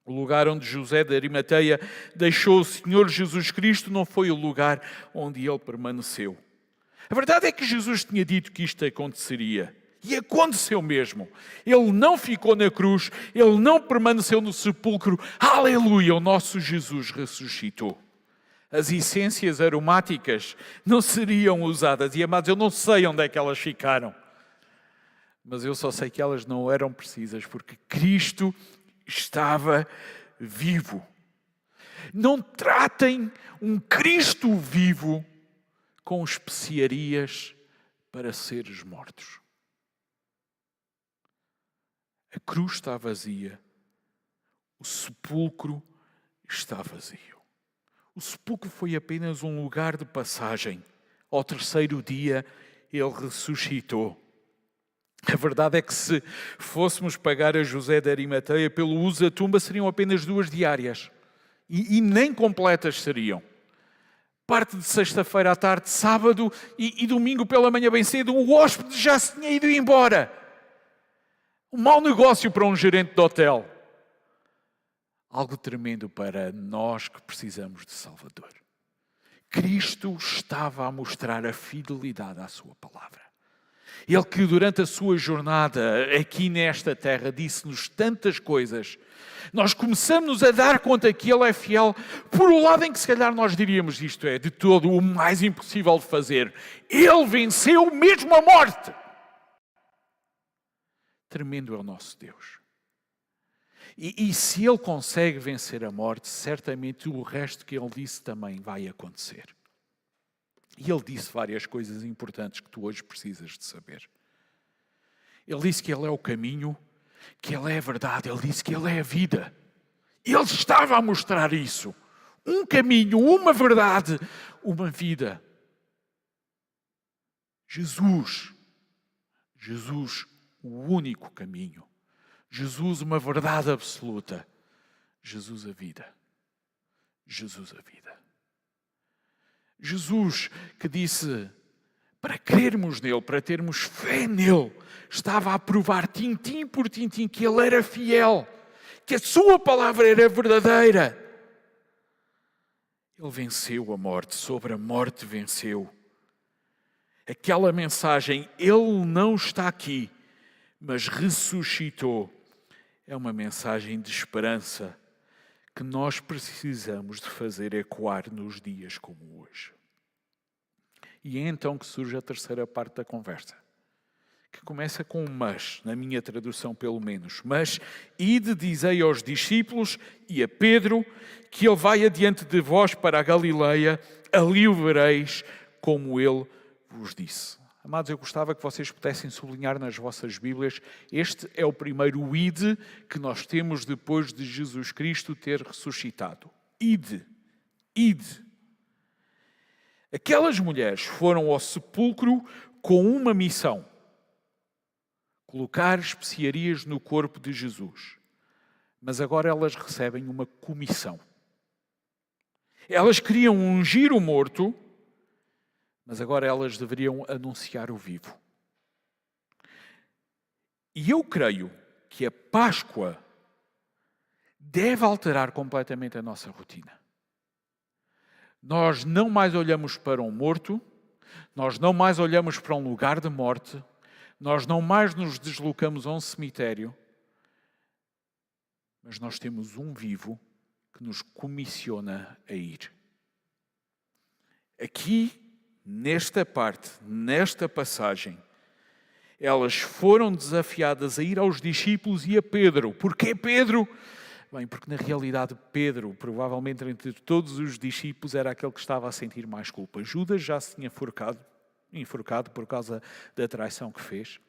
Speaker 1: O lugar onde José de Arimateia deixou o Senhor Jesus Cristo não foi o lugar onde ele permaneceu. A verdade é que Jesus tinha dito que isto aconteceria. E aconteceu mesmo. Ele não ficou na cruz, ele não permaneceu no sepulcro. Aleluia, o nosso Jesus ressuscitou. As essências aromáticas não seriam usadas. E, amados, eu não sei onde é que elas ficaram. Mas eu só sei que elas não eram precisas, porque Cristo estava vivo. Não tratem um Cristo vivo com especiarias para seres mortos. A cruz está vazia. O sepulcro está vazio. O sepulcro foi apenas um lugar de passagem. Ao terceiro dia, ele ressuscitou. A verdade é que se fôssemos pagar a José de Arimateia pelo uso da tumba, seriam apenas 2 diárias. E nem completas seriam. Parte de sexta-feira à tarde, sábado e domingo pela manhã bem cedo, o hóspede já se tinha ido embora. Um mau negócio para um gerente de hotel. Algo tremendo para nós que precisamos de Salvador. Cristo estava a mostrar a fidelidade à sua palavra. Ele que durante a sua jornada aqui nesta terra disse-nos tantas coisas. Nós começamos a dar conta que Ele é fiel por um lado em que se calhar nós diríamos isto é de todo o mais impossível de fazer. Ele venceu mesmo a morte. Tremendo é o nosso Deus. E se Ele consegue vencer a morte, certamente o resto que Ele disse também vai acontecer. E Ele disse várias coisas importantes que tu hoje precisas de saber. Ele disse que Ele é o caminho, que Ele é a verdade, Ele disse que Ele é a vida. Ele estava a mostrar isso. Um caminho, uma verdade, uma vida. Jesus, o único caminho. Jesus, uma verdade absoluta. Jesus, a vida. Jesus, a vida. Jesus que disse para crermos nele, para termos fé nele, estava a provar tintim por tintim que ele era fiel, que a sua palavra era verdadeira. Ele venceu a morte, sobre a morte venceu. Aquela mensagem, ele não está aqui, mas ressuscitou, é uma mensagem de esperança que nós precisamos de fazer ecoar nos dias como hoje. E é então que surge a terceira parte da conversa, que começa com um mas, na minha tradução pelo menos. Mas, ide dizei aos discípulos e a Pedro que ele vai adiante de vós para a Galileia, ali o vereis como ele vos disse. Amados, eu gostava que vocês pudessem sublinhar nas vossas Bíblias, este é o primeiro ide que nós temos depois de Jesus Cristo ter ressuscitado. Ide. Aquelas mulheres foram ao sepulcro com uma missão: colocar especiarias no corpo de Jesus. Mas agora elas recebem uma comissão. Elas queriam ungir o morto, mas agora elas deveriam anunciar o vivo. E eu creio que a Páscoa deve alterar completamente a nossa rotina. Nós não mais olhamos para um morto, nós não mais olhamos para um lugar de morte, Nós não mais nos deslocamos a um cemitério, mas nós temos um vivo que nos comissiona a ir. Aqui, nesta parte, nesta passagem, elas foram desafiadas a ir aos discípulos e a Pedro. Porquê Pedro? Bem, porque na realidade Pedro, provavelmente entre todos os discípulos, era aquele que estava a sentir mais culpa. Judas já se tinha enforcado por causa da traição que fez.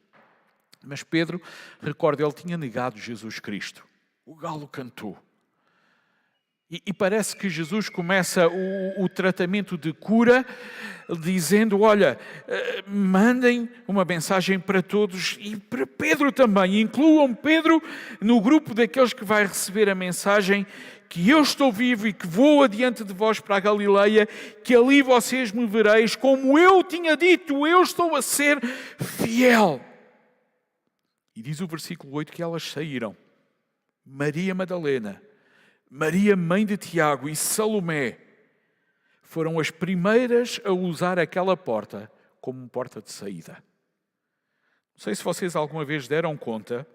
Speaker 1: Mas Pedro, recorda, ele tinha negado Jesus Cristo. O galo cantou. E parece que Jesus começa o tratamento de cura dizendo, olha, mandem uma mensagem para todos e para Pedro também. Incluam Pedro no grupo daqueles que vai receber a mensagem que eu estou vivo e que vou adiante de vós para a Galileia, que ali vocês me vereis. Como eu tinha dito, eu estou a ser fiel. E diz o versículo 8 que elas saíram. Maria Madalena, Maria, mãe de Tiago, e Salomé foram as primeiras a usar aquela porta como porta de saída. Não sei se vocês alguma vez deram conta,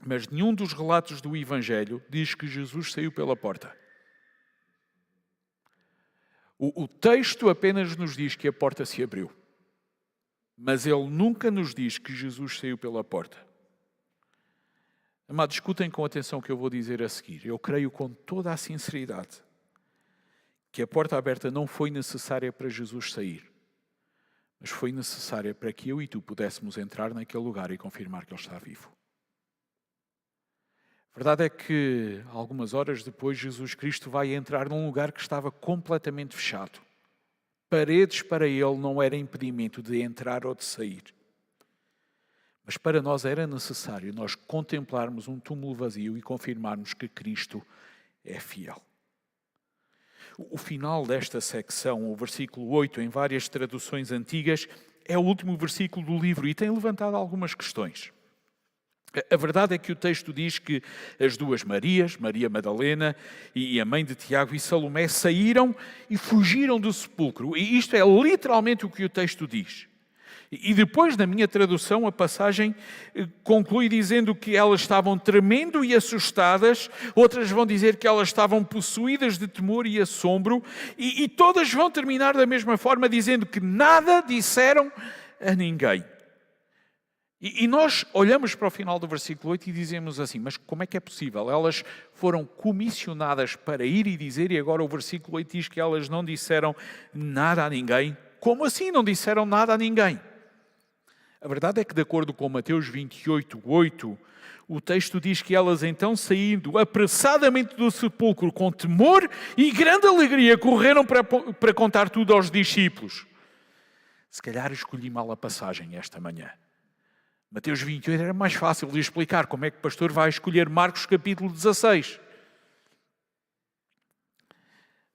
Speaker 1: mas nenhum dos relatos do Evangelho diz que Jesus saiu pela porta. O texto apenas nos diz que a porta se abriu, mas ele nunca nos diz que Jesus saiu pela porta. Amados, escutem com atenção o que eu vou dizer a seguir. Eu creio com toda a sinceridade que a porta aberta não foi necessária para Jesus sair, mas foi necessária para que eu e tu pudéssemos entrar naquele lugar e confirmar que Ele está vivo. A verdade é que, algumas horas depois, Jesus Cristo vai entrar num lugar que estava completamente fechado. Paredes para Ele não era impedimento de entrar ou de sair. Mas para nós era necessário nós contemplarmos um túmulo vazio e confirmarmos que Cristo é fiel. O final desta secção, o versículo 8, em várias traduções antigas, é o último versículo do livro e tem levantado algumas questões. A verdade é que o texto diz que as duas Marias, Maria Madalena e a mãe de Tiago e Salomé, saíram e fugiram do sepulcro. E isto é literalmente o que o texto diz. E depois, na minha tradução, a passagem conclui dizendo que elas estavam tremendo e assustadas, outras vão dizer que elas estavam possuídas de temor e assombro, e todas vão terminar da mesma forma, dizendo que nada disseram a ninguém. E nós olhamos para o final do versículo 8 e dizemos assim, mas como é que é possível? Elas foram comissionadas para ir e dizer, e agora o versículo 8 diz que elas não disseram nada a ninguém. Como assim não disseram nada a ninguém? A verdade é que, de acordo com Mateus 28, 8, o texto diz que elas então, saindo apressadamente do sepulcro com temor e grande alegria, correram para contar tudo aos discípulos. Se calhar escolhi mal a passagem esta manhã. Mateus 28 era mais fácil de explicar. Como é que o pastor vai escolher Marcos capítulo 16?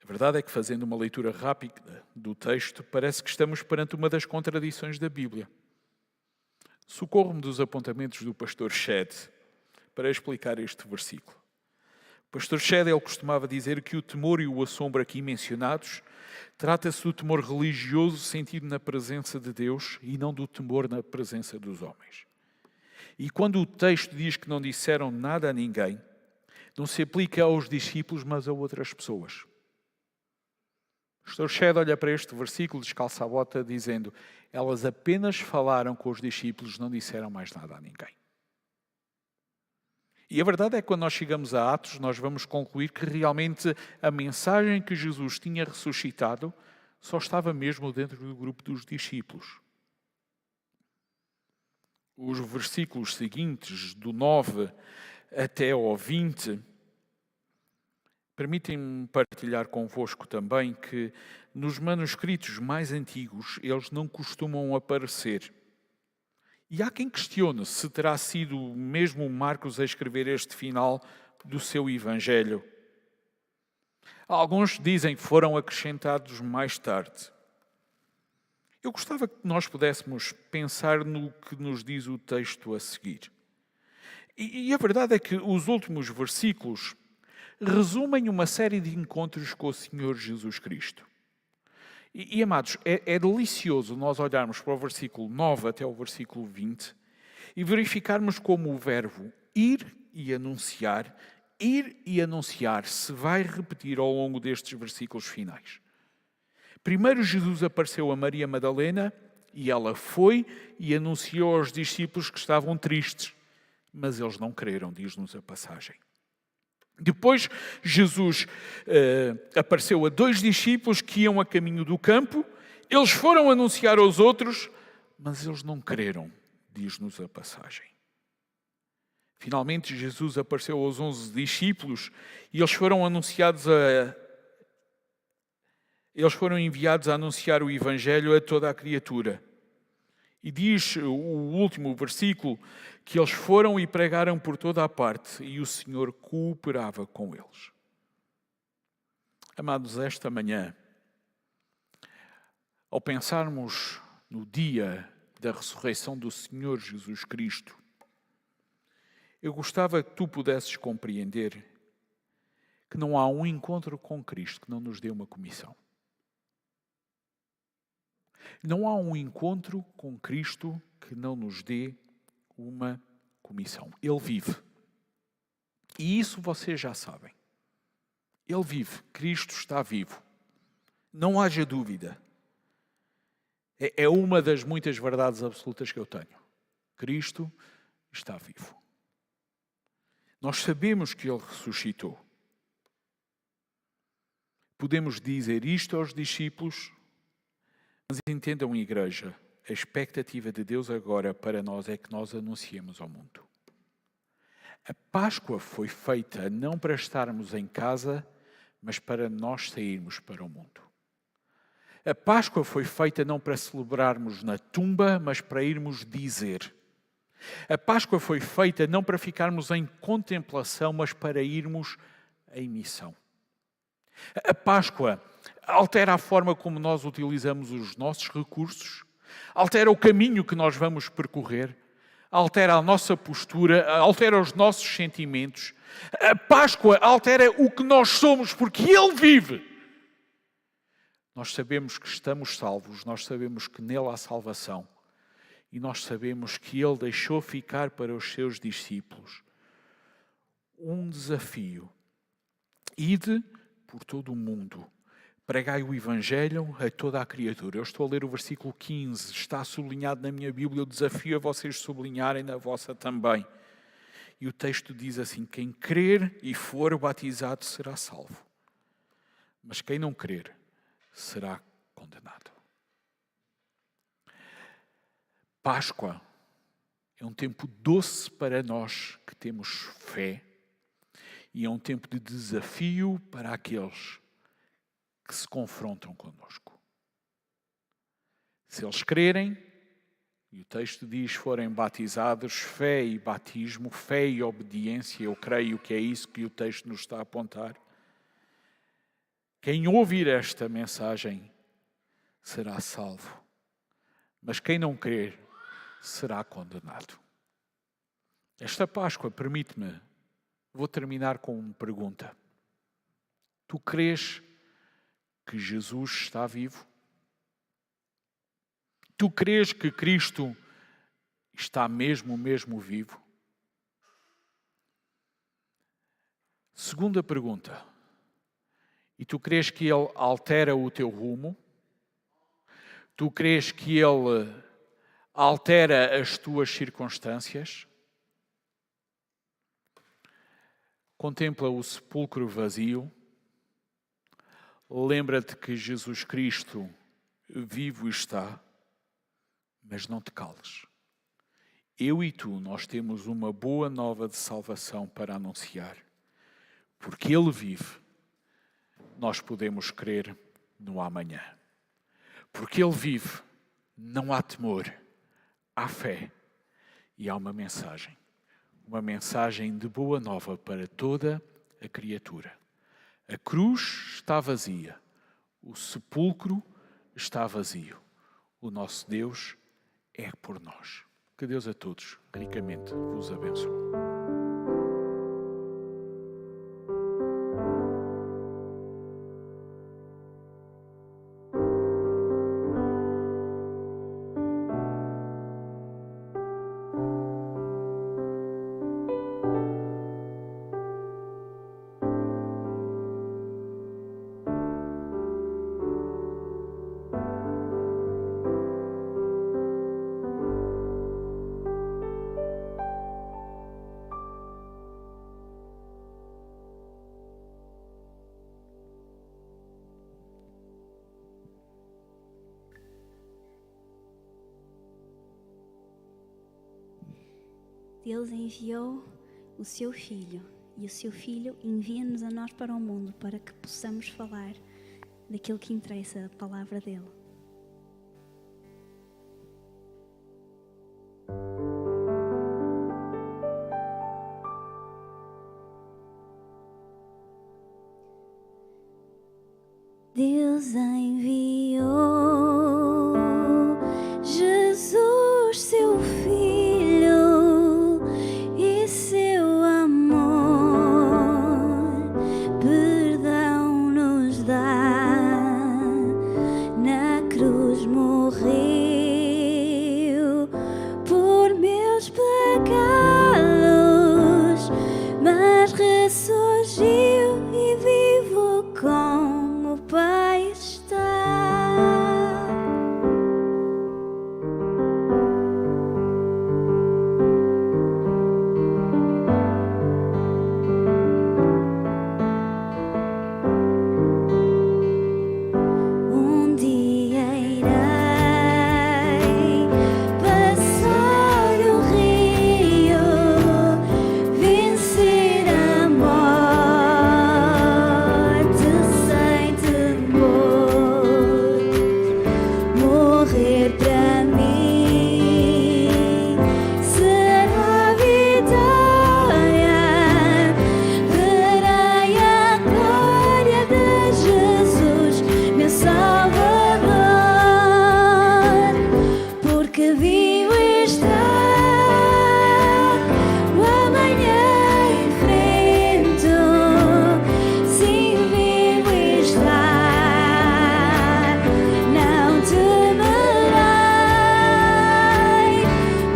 Speaker 1: A verdade é que, fazendo uma leitura rápida do texto, parece que estamos perante uma das contradições da Bíblia. Socorro-me dos apontamentos do pastor Shed para explicar este versículo. O pastor Shed, ele costumava dizer que o temor e o assombro aqui mencionados trata-se do temor religioso sentido na presença de Deus e não do temor na presença dos homens. E quando o texto diz que não disseram nada a ninguém, não se aplica aos discípulos, mas a outras pessoas. O pastor Shed olha para este versículo, descalça a bota, dizendo, elas apenas falaram com os discípulos, não disseram mais nada a ninguém. E a verdade é que quando nós chegamos a Atos, nós vamos concluir que realmente a mensagem que Jesus tinha ressuscitado só estava mesmo dentro do grupo dos discípulos. Os versículos seguintes, do 9 até ao 20, permitem-me partilhar convosco também que nos manuscritos mais antigos eles não costumam aparecer. E há quem questione se terá sido mesmo Marcos a escrever este final do seu Evangelho. Alguns dizem que foram acrescentados mais tarde. Eu gostava que nós pudéssemos pensar no que nos diz o texto a seguir. E a verdade é que os últimos versículos resumem uma série de encontros com o Senhor Jesus Cristo. E amados, é delicioso nós olharmos para o versículo 9 até o versículo 20 e verificarmos como o verbo ir e anunciar se vai repetir ao longo destes versículos finais. Primeiro Jesus apareceu a Maria Madalena e ela foi e anunciou aos discípulos que estavam tristes, mas eles não creram, diz-nos a passagem. Depois Jesus apareceu a 2 discípulos que iam a caminho do campo, eles foram anunciar aos outros, mas eles não creram, diz-nos a passagem. Finalmente Jesus apareceu aos 11 discípulos e eles foram enviados a anunciar o Evangelho a toda a criatura. E diz o último versículo que eles foram e pregaram por toda a parte e o Senhor cooperava com eles. Amados, esta manhã, ao pensarmos no dia da ressurreição do Senhor Jesus Cristo, eu gostava que tu pudesses compreender que não há um encontro com Cristo que não nos dê uma comissão. Não há um encontro com Cristo que não nos dê uma comissão. Ele vive. E isso vocês já sabem. Ele vive. Cristo está vivo. Não haja dúvida. É uma das muitas verdades absolutas que eu tenho. Cristo está vivo. Nós sabemos que Ele ressuscitou. Podemos dizer isto aos discípulos, mas entendam, igreja, a expectativa de Deus agora para nós é que nós anunciemos ao mundo. A Páscoa foi feita não para estarmos em casa, mas para nós sairmos para o mundo. A Páscoa foi feita não para celebrarmos na tumba, mas para irmos dizer. A Páscoa foi feita não para ficarmos em contemplação, mas para irmos em missão. A Páscoa altera a forma como nós utilizamos os nossos recursos, altera o caminho que nós vamos percorrer, altera a nossa postura, altera os nossos sentimentos. A Páscoa altera o que nós somos, porque Ele vive. Nós sabemos que estamos salvos, nós sabemos que nele há salvação e nós sabemos que Ele deixou ficar para os seus discípulos um desafio. Ide por todo o mundo, pregai o Evangelho a toda a criatura. Eu estou a ler o versículo 15, está sublinhado na minha Bíblia, eu desafio a vocês sublinharem na vossa também. E o texto diz assim: quem crer e for batizado será salvo, mas quem não crer será condenado. Páscoa é um tempo doce para nós que temos fé e é um tempo de desafio para aqueles que se confrontam connosco. Se eles crerem, e o texto diz, forem batizados, fé e batismo, fé e obediência, eu creio que é isso que o texto nos está a apontar. Quem ouvir esta mensagem será salvo, mas quem não crer será condenado. Esta Páscoa, permite-me, vou terminar com uma pergunta. Tu crês que Jesus está vivo? Tu crês que Cristo está mesmo vivo? Segunda pergunta. E tu crês que Ele altera o teu rumo? Tu crês que Ele altera as tuas circunstâncias? Contempla o sepulcro vazio. Lembra-te que Jesus Cristo vivo está, mas não te cales. Eu e tu, nós temos uma boa nova de salvação para anunciar. Porque Ele vive, nós podemos crer no amanhã. Porque Ele vive, não há temor, há fé e há uma mensagem de boa nova para toda a criatura. A cruz está vazia, o sepulcro está vazio. O nosso Deus é por nós. Que Deus a todos ricamente vos abençoe.
Speaker 9: Deus enviou o seu Filho e o seu Filho envia-nos a nós para o mundo para que possamos falar daquilo que interessa, a palavra dele. Deus enviou Jesus, seu Filho, e seu amor perdão nos dá. Na cruz morreu por meus pecados, mas ressurgiu e vivo com o Pai está. Um dia irei passar o rio, vencer a morte sem temor, morrer para mim será vitória. Verei a glória de Jesus, meu Salvador, porque vivo está o amanhã enfrento. Sim, vivo está, não temerei,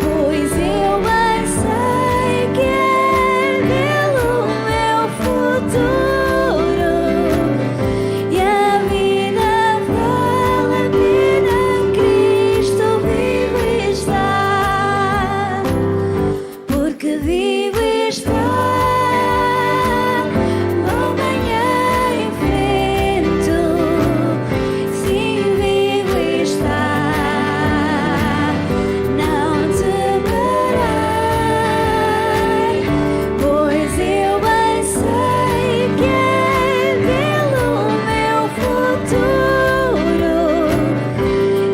Speaker 9: pois eu bem sei que é pelo meu futuro e a vida vale a pena. Cristo vivo está, porque vivo está o amanhã enfrento. Sim, vivo está, não temerei, pois eu bem sei que é pelo meu futuro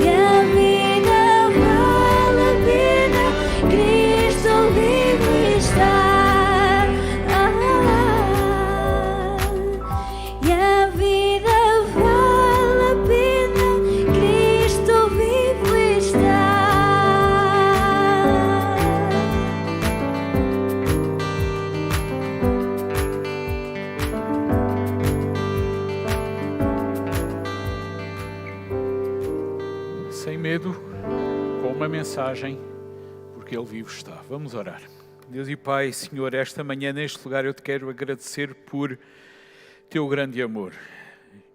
Speaker 9: e a vida vale a pena. Cristo vivo está, e a vida vale a pena. Cristo vivo está.
Speaker 1: Sem medo, com uma mensagem, porque Ele vivo está. Vamos orar. Deus e Pai, Senhor, esta manhã neste lugar eu te quero agradecer por teu grande amor.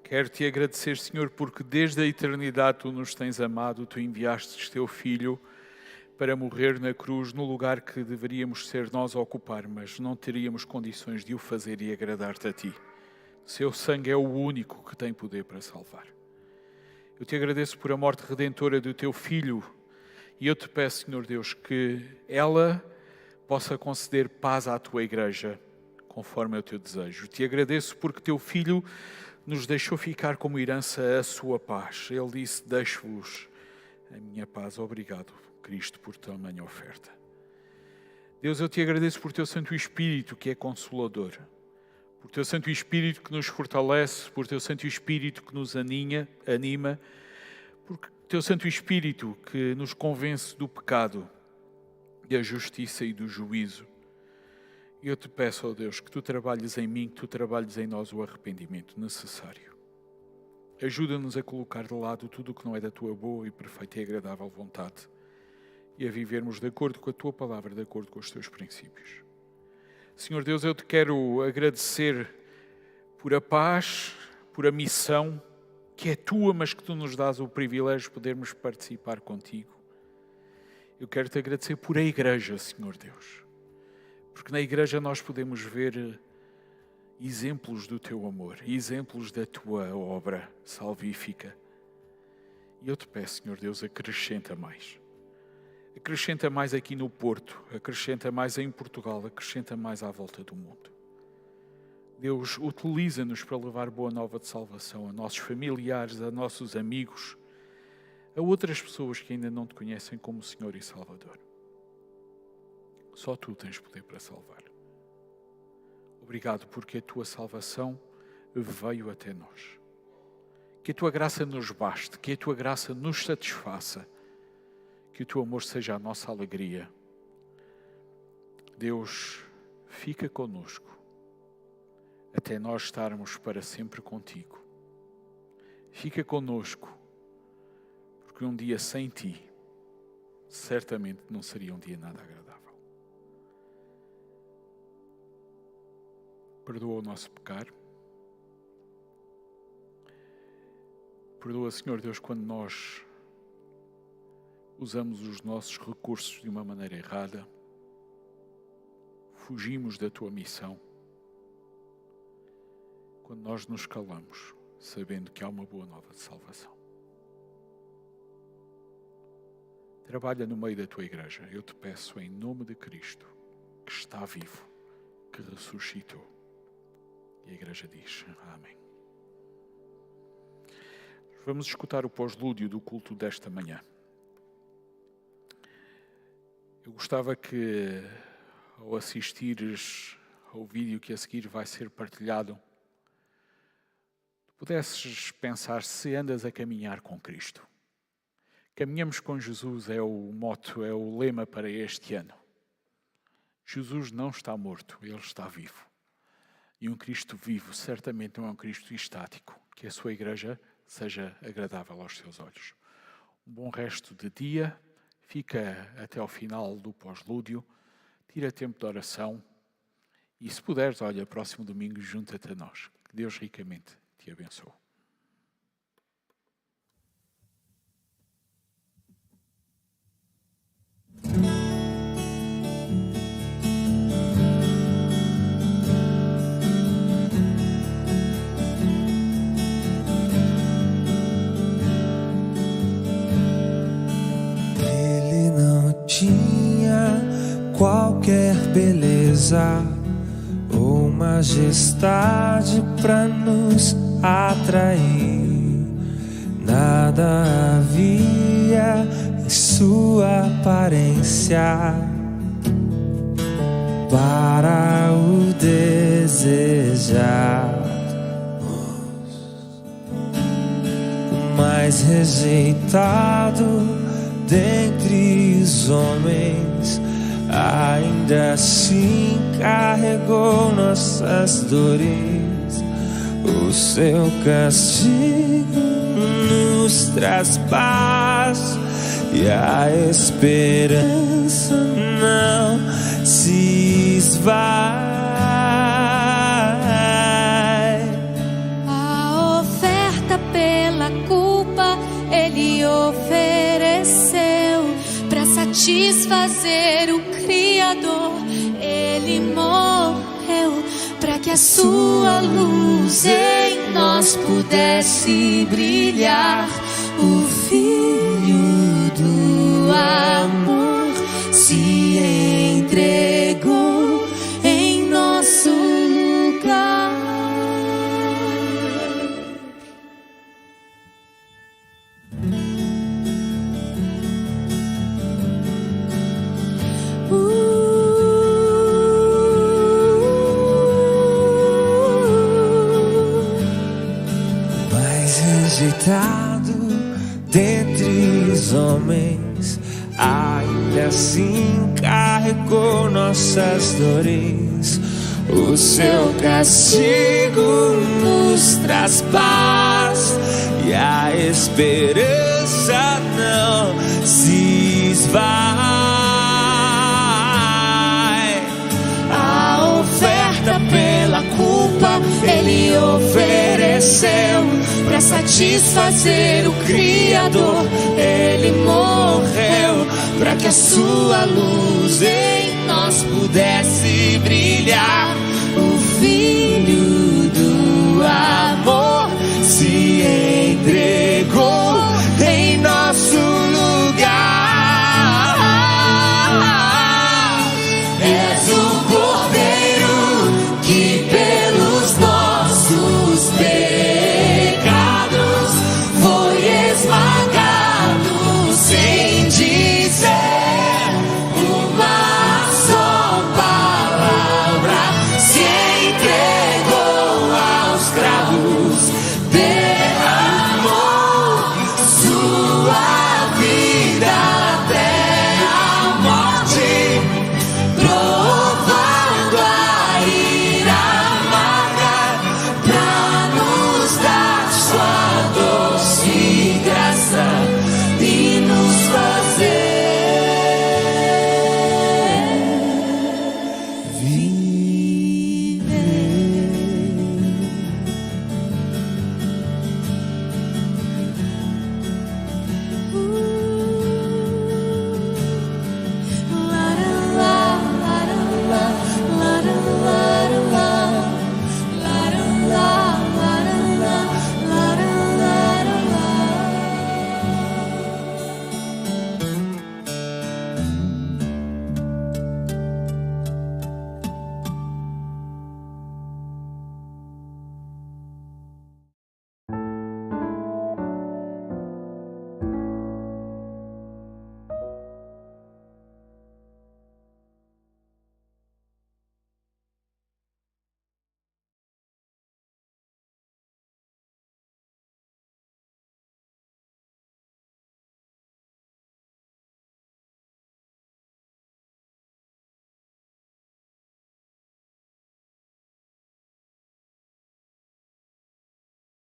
Speaker 1: Quero-te agradecer, Senhor, porque desde a eternidade tu nos tens amado, tu enviaste teu Filho para morrer na cruz no lugar que deveríamos ser nós a ocupar, mas não teríamos condições de o fazer e agradar-te a ti. Seu sangue é o único que tem poder para salvar. Eu te agradeço por a morte redentora do teu Filho e eu te peço, Senhor Deus, que ela possa conceder paz à tua igreja, conforme é o teu desejo. Te agradeço porque teu Filho nos deixou ficar como herança a sua paz. Ele disse, deixo-vos a minha paz. Obrigado, Cristo, por tamanha oferta. Deus, eu te agradeço por teu Santo Espírito, que é consolador. Por teu Santo Espírito que nos fortalece, por teu Santo Espírito que nos anima, por teu Santo Espírito que nos convence do pecado, da justiça e do juízo. E eu te peço, ó Deus, que tu trabalhes em mim, que tu trabalhes em nós o arrependimento necessário. Ajuda-nos a colocar de lado tudo o que não é da tua boa e perfeita e agradável vontade e a vivermos de acordo com a tua palavra, de acordo com os teus princípios. Senhor Deus, eu te quero agradecer por a paz, por a missão que é tua, mas que tu nos dás o privilégio de podermos participar contigo. Eu quero te agradecer por a igreja, Senhor Deus, porque na igreja nós podemos ver exemplos do teu amor, exemplos da tua obra salvífica. E eu te peço, Senhor Deus, acrescenta mais. Acrescenta mais aqui no Porto, acrescenta mais em Portugal, acrescenta mais à volta do mundo. Deus, utiliza-nos para levar boa nova de salvação a nossos familiares, a nossos amigos, a outras pessoas que ainda não te conhecem como Senhor e Salvador. Só tu tens poder para salvar. Obrigado porque a tua salvação veio até nós. Que a tua graça nos baste, que a tua graça nos satisfaça, que o teu amor seja a nossa alegria. Deus, fica conosco, até nós estarmos para sempre contigo. Fica conosco, porque um dia sem ti, certamente não seria um dia nada agradável. Perdoa o nosso pecar. Perdoa, Senhor Deus, quando nós usamos os nossos recursos de uma maneira errada, fugimos da tua missão, quando nós nos calamos, sabendo que há uma boa nova de salvação. Trabalha no meio da tua igreja, eu te peço em nome de Cristo, que está vivo, que ressuscitou. E a igreja diz, amém. Vamos escutar o pós-lúdio do culto desta manhã. Eu gostava que, ao assistires ao vídeo que a seguir vai ser partilhado, tu pudesses pensar se andas a caminhar com Cristo. Caminhamos com Jesus é o moto, é o lema para este ano. Jesus não está morto, Ele está vivo. E um Cristo vivo certamente não é um Cristo estático. Que a sua igreja seja agradável aos seus olhos. Um bom resto de dia. Fica até ao final do pós-lúdio, tira tempo de oração e, se puderes, olha, próximo domingo, junta-te a nós. Que Deus ricamente te abençoe.
Speaker 15: Tinha qualquer beleza ou majestade para nos atrair. Nada havia em sua aparência para o desejar. O mais rejeitado dentre os homens, ainda assim carregou nossas dores. O seu castigo nos traz paz e a esperança não se esvai.
Speaker 16: A oferta pela culpa Ele ofereceu para satisfazer o Criador. Ele morreu para que a sua luz em nós pudesse brilhar. O Filho do amor se entregou em nosso lugar.
Speaker 15: Rejeitado dentre os homens, ainda assim carregou nossas dores. O seu castigo nos traz paz e a esperança não se esvai. A oferta pela culpa Ele ofereceu para satisfazer o Criador. Ele morreu para que a sua luz em nós pudesse brilhar.